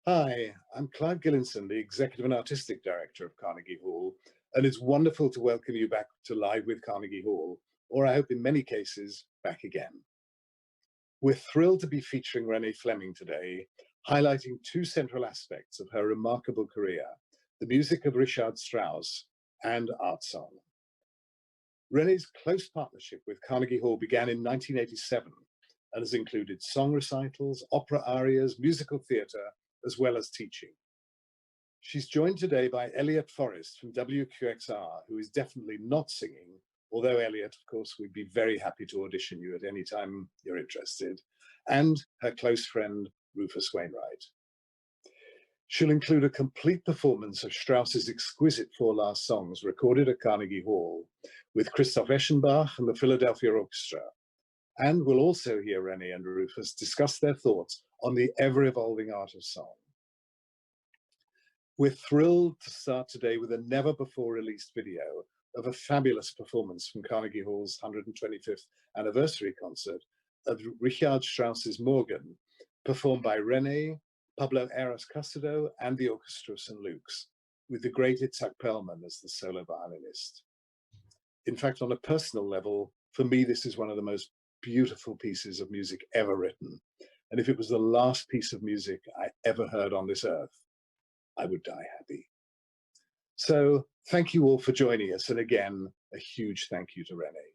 Hi, I'm Clive Gillinson, the Executive and Artistic Director of Carnegie Hall, and it's wonderful to welcome you back to Live with Carnegie Hall, or I hope in many cases, back again. We're thrilled to be featuring Renée Fleming today, highlighting two central aspects of her remarkable career, the music of Richard Strauss and art song. Renée's close partnership with Carnegie Hall began in 1987 and has included song recitals, opera arias, musical theatre, as well as teaching. She's joined today by Elliot Forrest from WQXR, who is definitely not singing, although Elliot, of course, we'd be very happy to audition you at any time you're interested, and her close friend, Rufus Wainwright. She'll include a complete performance of Strauss's exquisite Four Last Songs recorded at Carnegie Hall with Christoph Eschenbach and the Philadelphia Orchestra. And we'll also hear Renée and Rufus discuss their thoughts on the ever-evolving art of song. We're thrilled to start today with a never-before-released video of a fabulous performance from Carnegie Hall's 125th anniversary concert of Richard Strauss's Morgan, performed by Renée, Pablo Eras Custado, and the Orchestra of St. Luke's, with the great Itzhak Perlman as the solo violinist. In fact, on a personal level, for me, this is one of the most beautiful pieces of music ever written. And if it was the last piece of music I ever heard on this earth, I would die happy. So thank you all for joining us. And again, a huge thank you to Renée.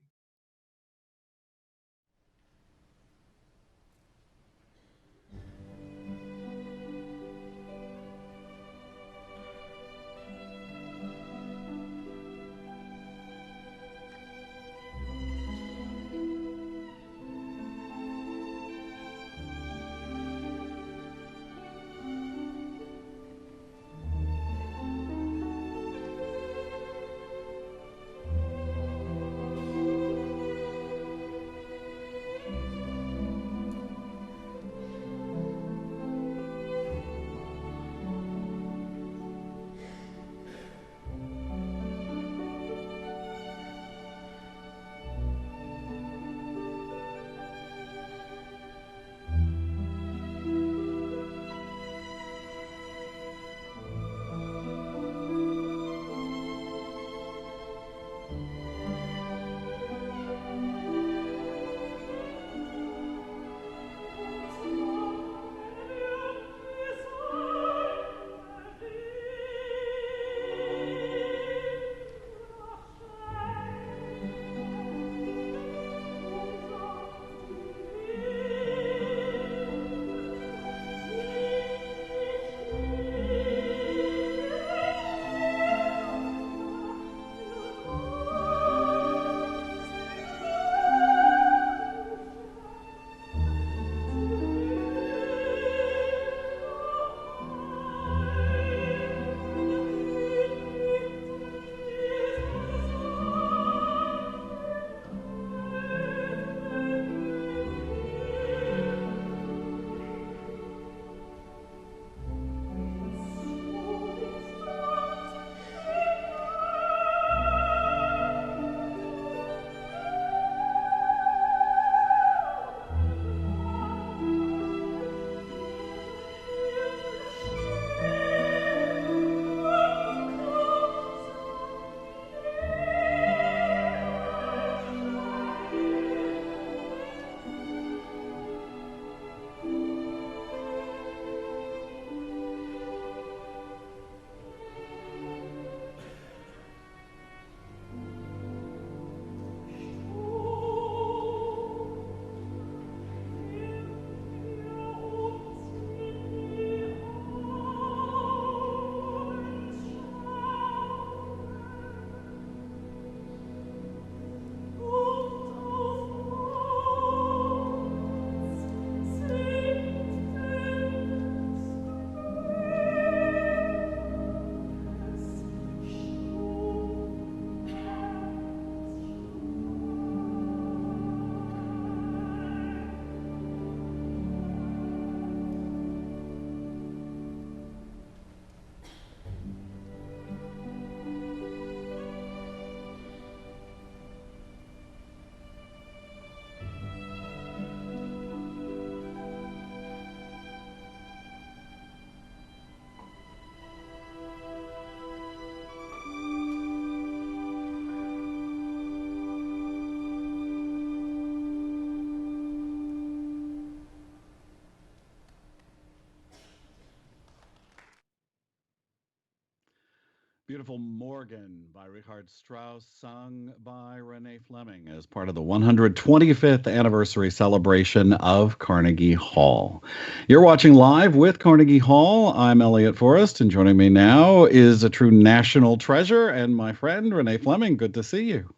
Beautiful Morgan by Richard Strauss, sung by Renée Fleming as part of the 125th anniversary celebration of Carnegie Hall. You're watching Live with Carnegie Hall. I'm Elliot Forrest, and joining me now is a true national treasure and my friend Renée Fleming. Good to see you.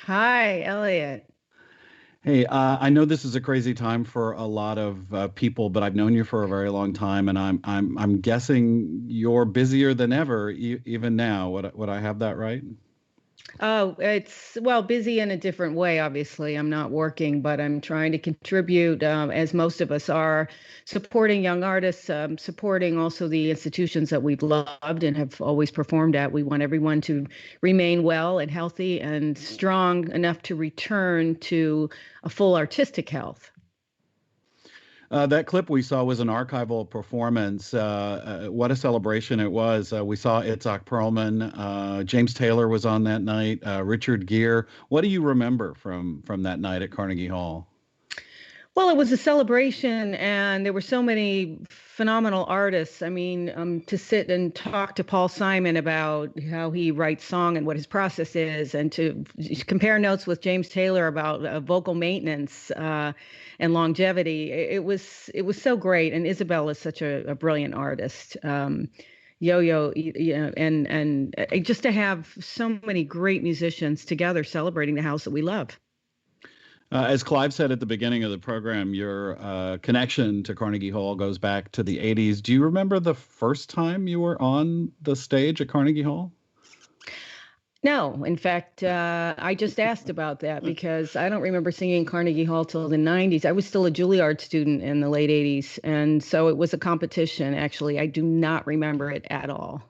Hi, Elliot. Hey, I know this is a crazy time for a lot of people, but I've known you for a very long time, and I'm guessing you're busier than ever, even now. Would I have that right? Oh, it's well, busy in a different way. Obviously, I'm not working, but I'm trying to contribute, as most of us are, supporting young artists, supporting also the institutions that we've loved and have always performed at. We want everyone to remain well and healthy and strong enough to return to a full artistic health. That clip we saw was an archival performance. What a celebration it was. We saw Itzhak Perlman. James Taylor was on that night. Richard Gere. What do you remember from that night at Carnegie Hall? Well, it was a celebration, and there were so many phenomenal artists. I mean, to sit and talk to Paul Simon about how he writes song and what his process is, and to compare notes with James Taylor about vocal maintenance and longevity. It was so great, and Isabel is such a brilliant artist. Yo-Yo, and just to have so many great musicians together celebrating the house that we love. As Clive said at the beginning of the program, your connection to Carnegie Hall goes back to the 80s. Do you remember the first time you were on the stage at Carnegie Hall? No, in fact, I just asked about that because I don't remember singing Carnegie Hall till the 90s. I was still a Juilliard student in the late 80s. And so it was a competition, actually. I do not remember it at all.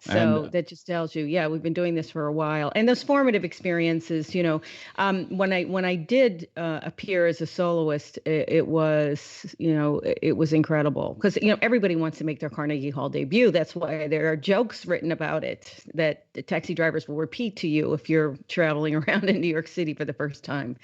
So And that just tells you, yeah, we've been doing this for a while. And those formative experiences, when I did appear as a soloist, it was, it was incredible because, everybody wants to make their Carnegie Hall debut. That's why there are jokes written about it that the taxi drivers will repeat to you if you're traveling around in New York City for the first time.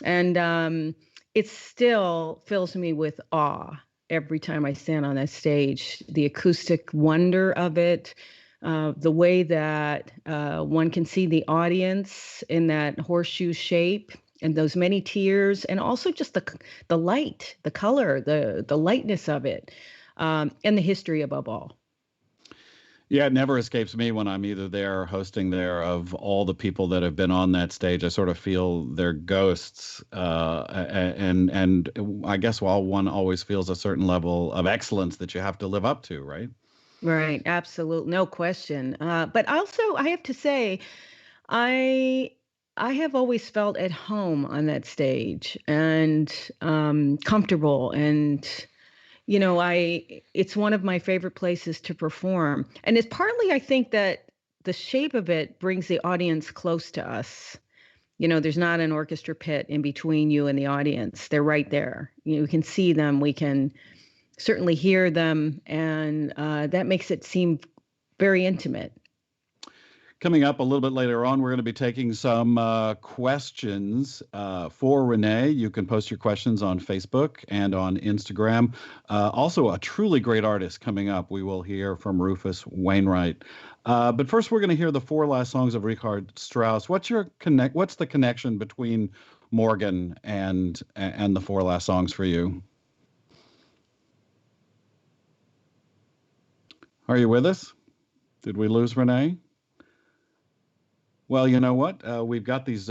And it still fills me with awe every time I stand on that stage, the acoustic wonder of it, the way that one can see the audience in that horseshoe shape and those many tears, and also just the light, the color, the lightness of it, and the history above all. yeah, it never escapes me when I'm either there or hosting there of all the people that have been on that stage. I sort of feel their ghosts. And I guess while one always feels a certain level of excellence that you have to live up to, right? Right, absolute, no question. But also, I have to say, I I have always felt at home on that stage and comfortable, and it's one of my favorite places to perform. And it's partly, I think, that the shape of it brings the audience close to us. There's not an orchestra pit in between you and the audience. They're right there. We can see them. We can certainly hear them, and that makes it seem very intimate. Coming up a little bit later on, we're going to be taking some questions for Renee. You can post your questions on Facebook and on Instagram. Also, a truly great artist coming up. We will hear from Rufus Wainwright. But first, we're going to hear the four last songs of Richard Strauss. What's the connection between Morgan and the four last songs for you? Are you with us? Did we lose Renee? Well, you know what? We've got these.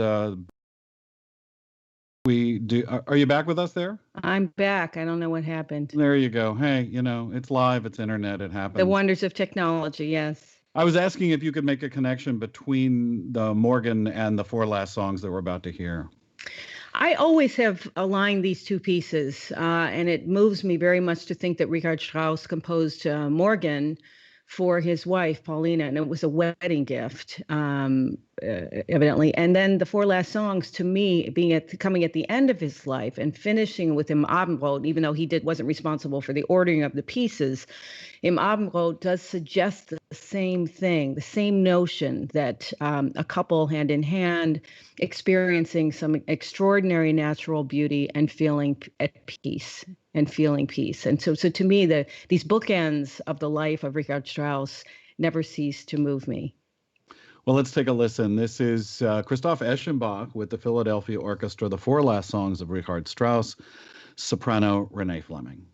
We do. Are you back with us there? I'm back. I don't know what happened. There you go. Hey, it's live. It's internet. It happens. The wonders of technology. Yes. I was asking if you could make a connection between the Morgan and the four last songs that we're about to hear. I always have aligned these two pieces, and it moves me very much to think that Richard Strauss composed Morgan for his wife, Paulina, and it was a wedding gift, evidently. And then the four last songs, to me, coming at the end of his life and finishing with Im Abendrot, even though he wasn't responsible for the ordering of the pieces, Im Abendrot does suggest the same thing, the same notion that a couple hand in hand, experiencing some extraordinary natural beauty and feeling at peace. And feeling peace. And so to me, these bookends of the life of Richard Strauss never cease to move me. Well, let's take a listen. This is Christoph Eschenbach with the Philadelphia Orchestra, the Four Last Songs of Richard Strauss, soprano Renée Fleming.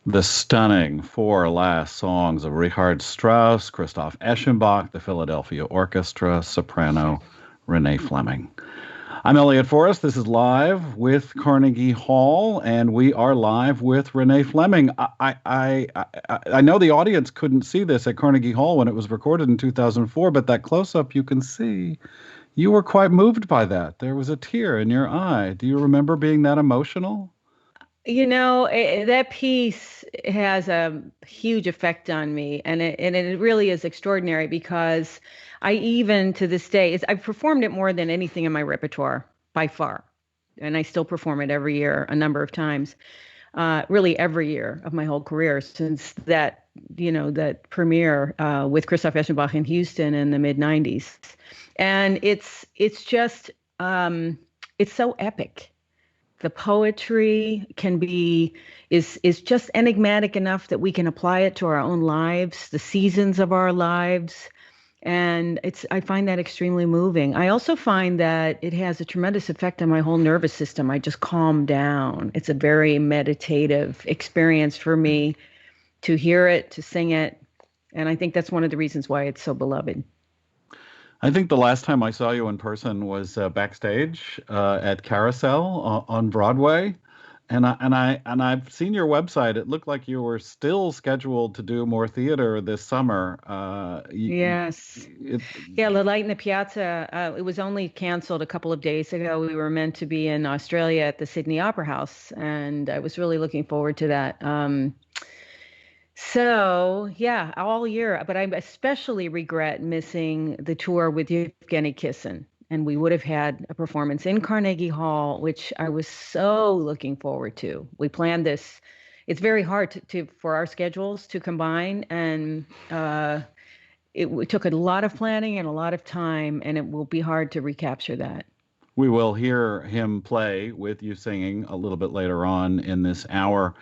The stunning Four Last Songs of Richard Strauss, Christoph Eschenbach, the Philadelphia Orchestra, soprano Renée Fleming. I'm Elliot Forrest. This is Live with Carnegie Hall, and we are live with Renée Fleming. I know the audience couldn't see this at Carnegie Hall when it was recorded in 2004, but that close-up you can see, you were quite moved by that. There was a tear in your eye. Do you remember being that emotional? You know, that piece has a huge effect on me, and it really is extraordinary because I even to this day, I've performed it more than anything in my repertoire by far, and I still perform it every year a number of times, really every year of my whole career since that that premiere with Christoph Eschenbach in Houston in the mid '90s, and it's just it's so epic. The poetry is just enigmatic enough that we can apply it to our own lives, the seasons of our lives. And I find that extremely moving. I also find that it has a tremendous effect on my whole nervous system. I just calm down. It's a very meditative experience for me to hear it, to sing it. And I think that's one of the reasons why it's so beloved. I think the last time I saw you in person was backstage at Carousel on Broadway, and I've seen your website. It looked like you were still scheduled to do more theater this summer. Yes, yeah, La Light in the Piazza. It was only canceled a couple of days ago. We were meant to be in Australia at the Sydney Opera House, and I was really looking forward to that. So yeah, all year, but I especially regret missing the tour with Yevgeny Kissin. And we would have had a performance in Carnegie Hall, which I was so looking forward to. We planned this. It's very hard for our schedules to combine, and it took a lot of planning and a lot of time, and it will be hard to recapture that. We will hear him play with you singing a little bit later on in this hour.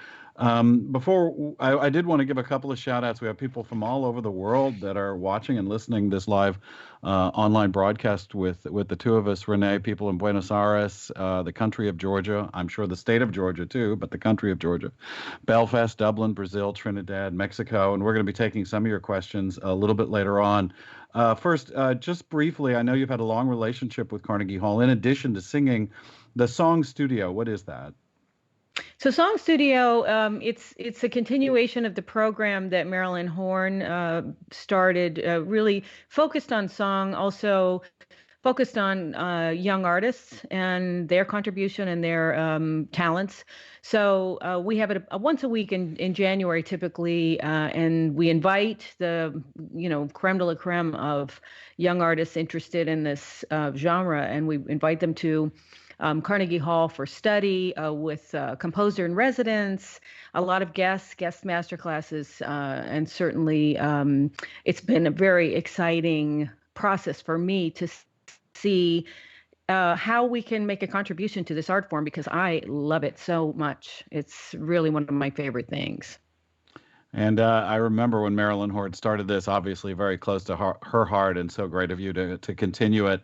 Before I did want to give a couple of shout outs. We have people from all over the world that are watching and listening this live online broadcast with the two of us, Renée, people in Buenos Aires, the country of Georgia, I'm sure the state of Georgia too, but the country of Georgia, Belfast, Dublin, Brazil, Trinidad, Mexico, and we're going to be taking some of your questions a little bit later on. First, just briefly, I know you've had a long relationship with Carnegie Hall. In addition to singing, the Song Studio, what is that? So Song Studio, it's a continuation of the program that Marilyn Horne started, really focused on song, also focused on young artists and their contribution and their talents. So we have it once a week in January typically, and we invite the creme de la creme of young artists interested in this genre, and we invite them to Carnegie Hall for study with composer in residence, a lot of guest master classes, and certainly it's been a very exciting process for me to see how we can make a contribution to this art form because I love it so much. It's really one of my favorite things. And I remember when Marilyn Horne started this, obviously very close to her heart, and so great of you to continue it.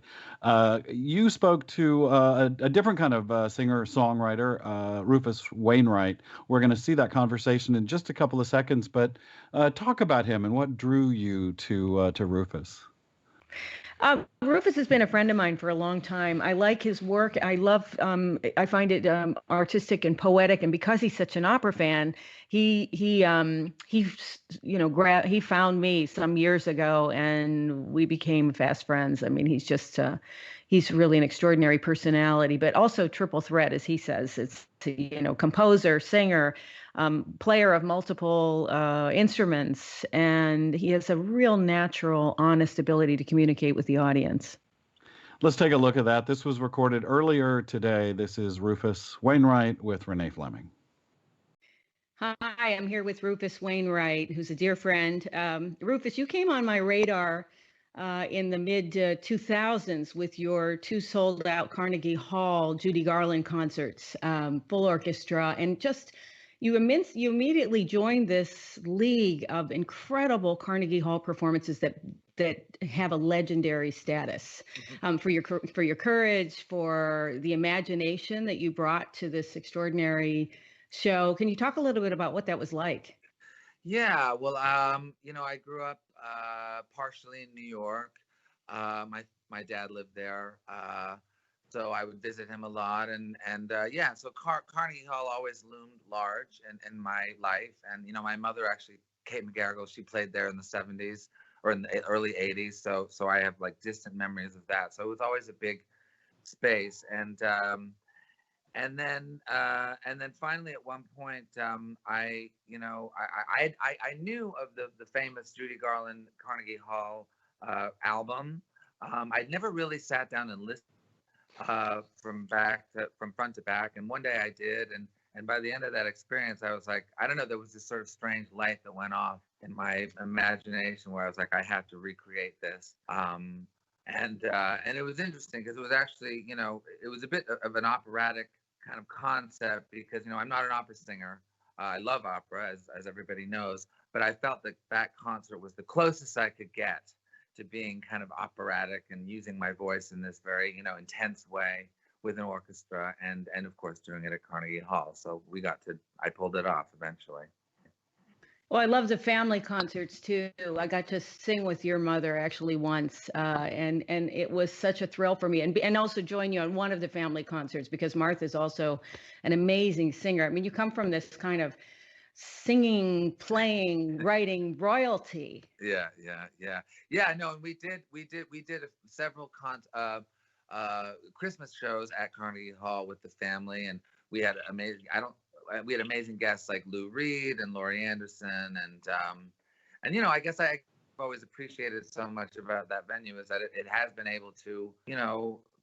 You spoke to a different kind of singer-songwriter, Rufus Wainwright. We're going to see that conversation in just a couple of seconds, but talk about him and what drew you to Rufus. Rufus has been a friend of mine for a long time. I like his work. I find it artistic and poetic. And because he's such an opera fan, he found me some years ago, and we became fast friends. I mean, he's really an extraordinary personality, but also triple threat, as he says. It's composer, singer, player of multiple instruments, and he has a real natural, honest ability to communicate with the audience. Let's take a look at that. This was recorded earlier today. This is Rufus Wainwright with Renée Fleming. Hi, I'm here with Rufus Wainwright, who's a dear friend. Rufus, you came on my radar in the mid 2000s with your two sold out Carnegie Hall Judy Garland concerts, full orchestra, and just you immediately joined this league of incredible Carnegie Hall performances that have a legendary status, for your courage, for the imagination that you brought to this extraordinary show. Can you talk a little bit about what that was like? Yeah, well, I grew up partially in New York. My dad lived there, so I would visit him a lot, and yeah, so Carnegie Hall always loomed large in my life, and my mother actually, Kate McGarrigle, she played there in the '70s or in the early '80s, so I have like distant memories of that. So it was always a big space, and then finally at one point, I knew of the famous Judy Garland Carnegie Hall album. I'd never really sat down and listened from front to back, and one day I did, and by the end of that experience, I was like, I don't know, there was this sort of strange light that went off in my imagination where I was like, I have to recreate this. And it was interesting because it was actually, it was a bit of an operatic kind of concept because, I'm not an opera singer. I love opera, as everybody knows, but I felt that that concert was the closest I could get to being kind of operatic and using my voice in this very, intense way with an orchestra, and of course doing it at Carnegie Hall. So I pulled it off eventually. Well, I love the family concerts too. I got to sing with your mother actually once, and it was such a thrill for me, and also join you on one of the family concerts because Martha's also an amazing singer. I mean, you come from this kind of singing, playing, writing royalty. Yeah. No, and we did several Christmas shows at Carnegie Hall with the family, and we had amazing. We had amazing guests like Lou Reed and Laurie Anderson, and I guess I've always appreciated so much about that venue is that it has been able to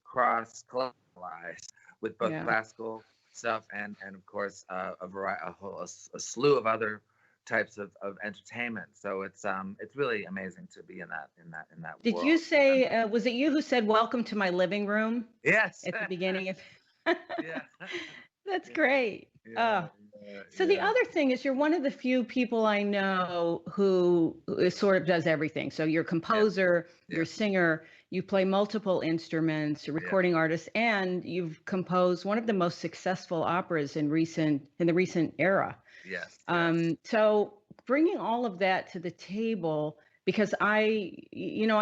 cross collateralize with both classical stuff and of course a slew of other types of entertainment. So it's really amazing to be in that Did world. You say was it you who said welcome to my living room? Yes. At the beginning of Yeah. That's great. So the other thing is you're one of the few people I know who sort of does everything. So you're a composer, you're a singer, you play multiple instruments, you're a recording artist, and you've composed one of the most successful operas in the recent era. Yes. So bringing all of that to the table, because I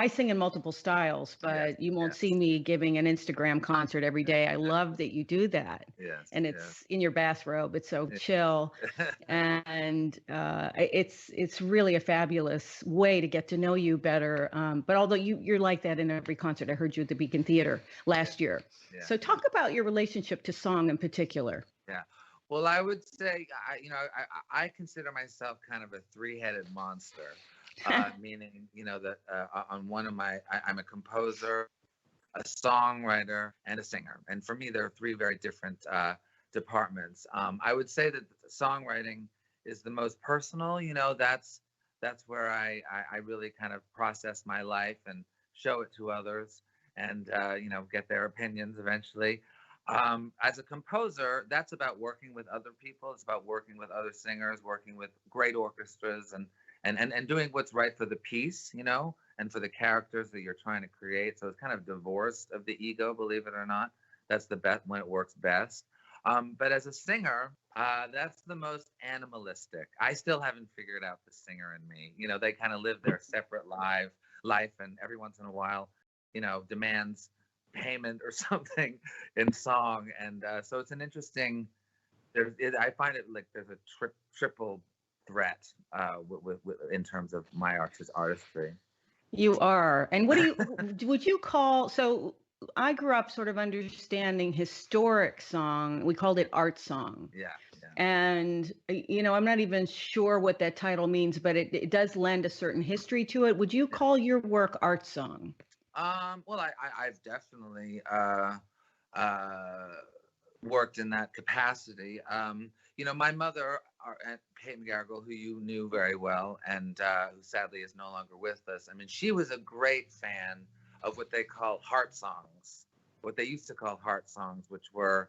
sing in multiple styles, but you won't see me giving an Instagram concert every day. I love that you do that. Yes. And it's in your bathrobe. It's so chill. And it's really a fabulous way to get to know you better. But although you're like that in every concert, I heard you at the Beacon Theater last year. Yeah. So talk about your relationship to song in particular. Yeah. Well, I would say, I consider myself kind of a three-headed monster. Meaning, that on one of I'm a composer, a songwriter, and a singer. And for me, there are three very different departments. I would say that songwriting is the most personal. That's where I really kind of process my life and show it to others, and get their opinions eventually. As a composer, that's about working with other people. It's about working with other singers, working with great orchestras, and doing what's right for the piece, and for the characters that you're trying to create. So it's kind of divorced of the ego, believe it or not. That's the best when it works best. But as a singer, that's the most animalistic. I still haven't figured out the singer in me. They kind of live their separate life, and every once in a while, demands payment or something in song. And so it's an interesting. I find it like there's a triple threat in terms of my artistry. You are. And what would you call, so I grew up sort of understanding historic song. We called it art song. Yeah. And, I'm not even sure what that title means, but it does lend a certain history to it. Would you call your work art song? Well, I've definitely worked in that capacity. My mother, Kate McGarrigle, who you knew very well, and who sadly is no longer with us. I mean, she was a great fan of what they call heart songs, what they used to call heart songs, which were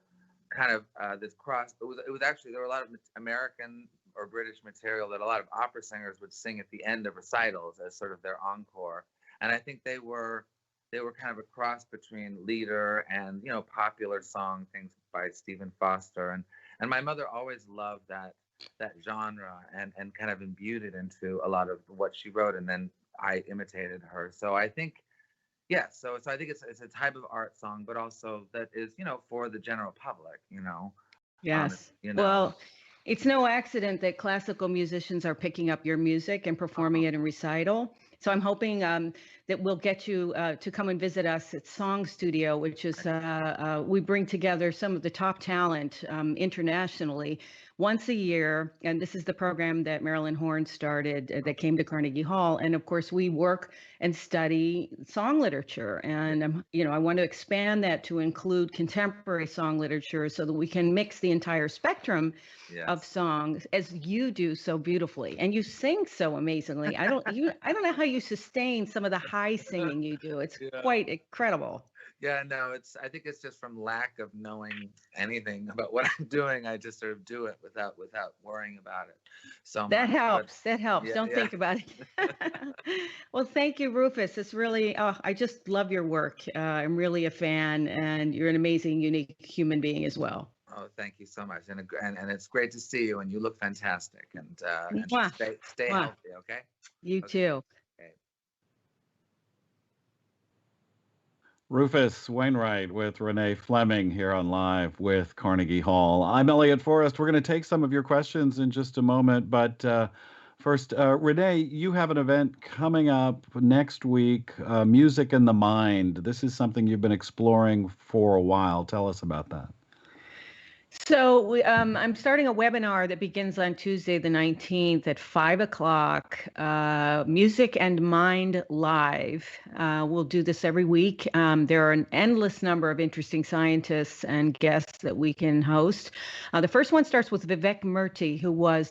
kind of this cross. It was actually, there were a lot of American or British material that a lot of opera singers would sing at the end of recitals as sort of their encore. And I think they were kind of a cross between lieder and popular song things by Stephen Foster, and And my mother always loved that genre and kind of imbued it into a lot of what she wrote, and then I imitated her. So I think, yeah, so I think it's a type of art song, but also that is, for the general public, Yes. Well, it's no accident that classical musicians are picking up your music and performing it in recital. So I'm hoping that we'll get you to come and visit us at Song Studio, which is we bring together some of the top talent internationally once a year. And this is the program that Marilyn Horne started that came to Carnegie Hall. And of course, we work and study song literature. And, I want to expand that to include contemporary song literature so that we can mix the entire spectrum of songs, as you do so beautifully. And you sing so amazingly. I don't know how you sustain some of the high singing you do. It's quite incredible. Yeah, no, I think it's just from lack of knowing anything about what I'm doing. I just sort of do it without worrying about it. So that helps. That helps. Don't think about it. Well, thank you, Rufus. It's really, I just love your work. I'm really a fan, and you're an amazing, unique human being as well. Oh, thank you so much, and it's great to see you, and you look fantastic, and stay healthy, okay? You too. Rufus Wainwright with Renee Fleming here on Live with Carnegie Hall. I'm Elliot Forrest. We're going to take some of your questions in just a moment, but first, Renee, you have an event coming up next week, Music in the Mind. This is something you've been exploring for a while. Tell us about that. So I'm starting a webinar that begins on Tuesday, the 19th at 5 o'clock, Music and Mind Live. We'll do this every week. There are an endless number of interesting scientists and guests that we can host. The first one starts with Vivek Murthy,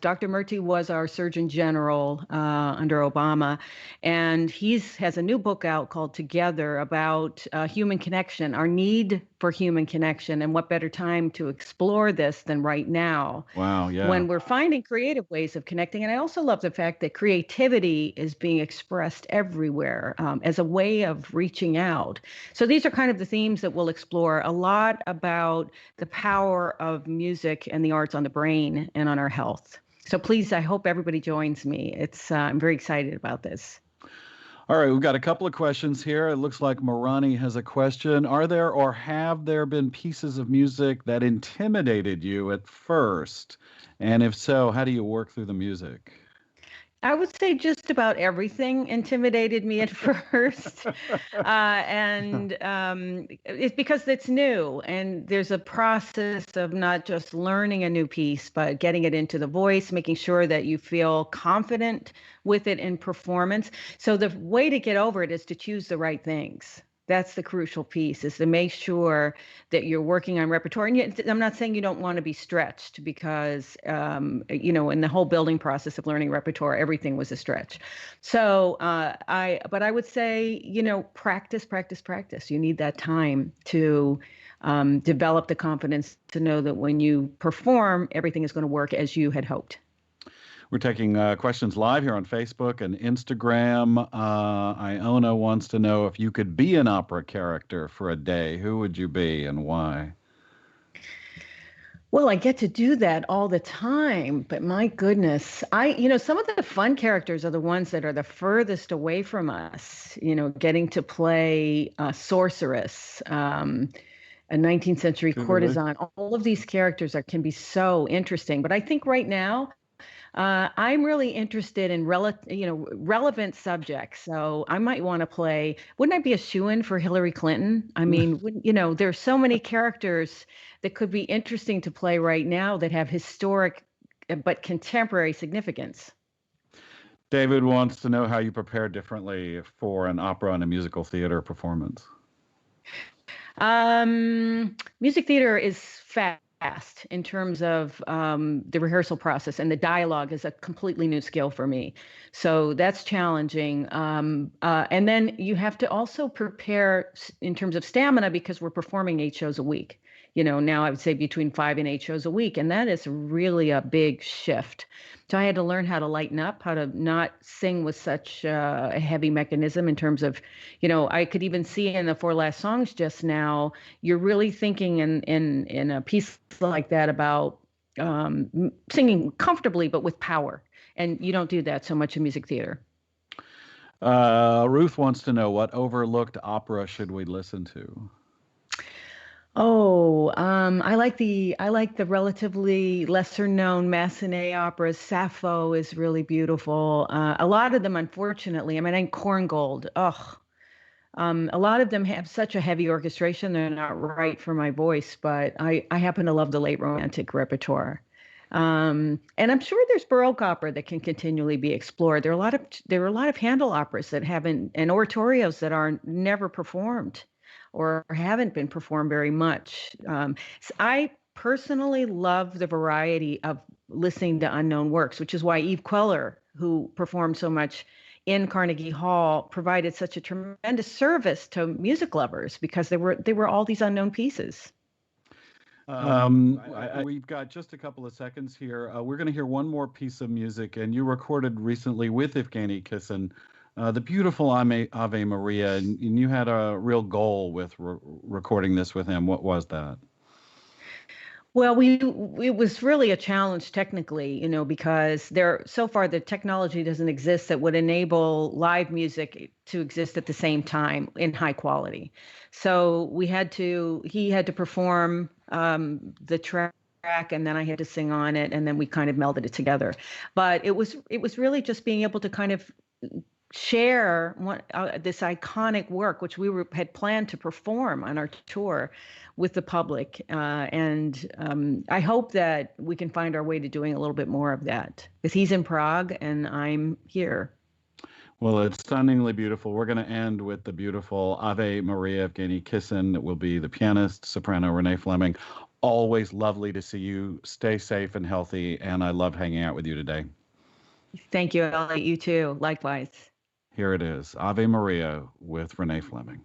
Dr. Murthy was our Surgeon General under Obama. And he has a new book out called Together about human connection, our need for human connection, and what better time to explore this than right now. Wow, yeah. When we're finding creative ways of connecting. And I also love the fact that creativity is being expressed everywhere as a way of reaching out. So these are kind of the themes that we'll explore, a lot about the power of music and the arts on the brain and on our health. So please, I hope everybody joins me. I'm very excited about this. All right, we've got a couple of questions here. It looks like Marani has a question. Are there or have there been pieces of music that intimidated you at first? And if so, how do you work through the music? I would say just about everything intimidated me at first. And it's because it's new, and there's a process of not just learning a new piece, but getting it into the voice, making sure that you feel confident with it in performance. So the way to get over it is to choose the right things. That's the crucial piece, is to make sure that you're working on repertoire. And I'm not saying you don't want to be stretched, because, in the whole building process of learning repertoire, everything was a stretch. So but I would say, practice, practice, practice. You need that time to develop the confidence to know that when you perform, everything is going to work as you had hoped. We're taking questions live here on Facebook and Instagram. Iona wants to know, if you could be an opera character for a day, who would you be and why? Well, I get to do that all the time, but my goodness, some of the fun characters are the ones that are the furthest away from us, getting to play a sorceress, a 19th century courtesan. All of these characters can be so interesting. But I think right now, I'm really interested in relevant subjects. So I might want to play. Wouldn't I be a shoo-in for Hillary Clinton? I mean, there's so many characters that could be interesting to play right now that have historic but contemporary significance. David wants to know how you prepare differently for an opera and a musical theater performance. Music theater is fast in terms of the rehearsal process, and the dialogue is a completely new skill for me. So that's challenging. And then you have to also prepare in terms of stamina, because we're performing 8 shows a week. Now I would say between 5 and 8 shows a week. And that is really a big shift. So I had to learn how to lighten up, how to not sing with such a heavy mechanism in terms of, I could even see in the Four Last Songs just now, you're really thinking in a piece like that about singing comfortably, but with power. And you don't do that so much in music theater. Ruth wants to know, what overlooked opera should we listen to? Oh, I like the relatively lesser known Massenet operas. Sappho is really beautiful. A lot of them, unfortunately, I mean, Korngold. Ugh. A lot of them have such a heavy orchestration; they're not right for my voice. But I happen to love the late Romantic repertoire. And I'm sure there's Baroque opera that can continually be explored. There are a lot of Handel operas that haven't, and oratorios that are never performed or haven't been performed very much. So I personally love the variety of listening to unknown works, which is why Eve Queller, who performed so much in Carnegie Hall, provided such a tremendous service to music lovers, because there were all these unknown pieces. We've got just a couple of seconds here. We're going to hear one more piece of music, and you recorded recently with Evgeny Kissin the beautiful Ave Maria, and you had a real goal with recording this with him. What was that? Well, it was really a challenge technically, because so far the technology doesn't exist that would enable live music to exist at the same time in high quality. So he had to perform the track, and then I had to sing on it, and then we kind of melded it together. But it was really just being able to kind of share this iconic work, which we had planned to perform on our tour with the public. And I hope that we can find our way to doing a little bit more of that, because he's in Prague and I'm here. Well, it's stunningly beautiful. We're going to end with the beautiful Ave Maria of Evgeny Kissin. It will be the pianist, soprano Renée Fleming. Always lovely to see you. Stay safe and healthy, and I love hanging out with you today. Thank you, Elliot. You too. Likewise. Here it is, Ave Maria with Renée Fleming.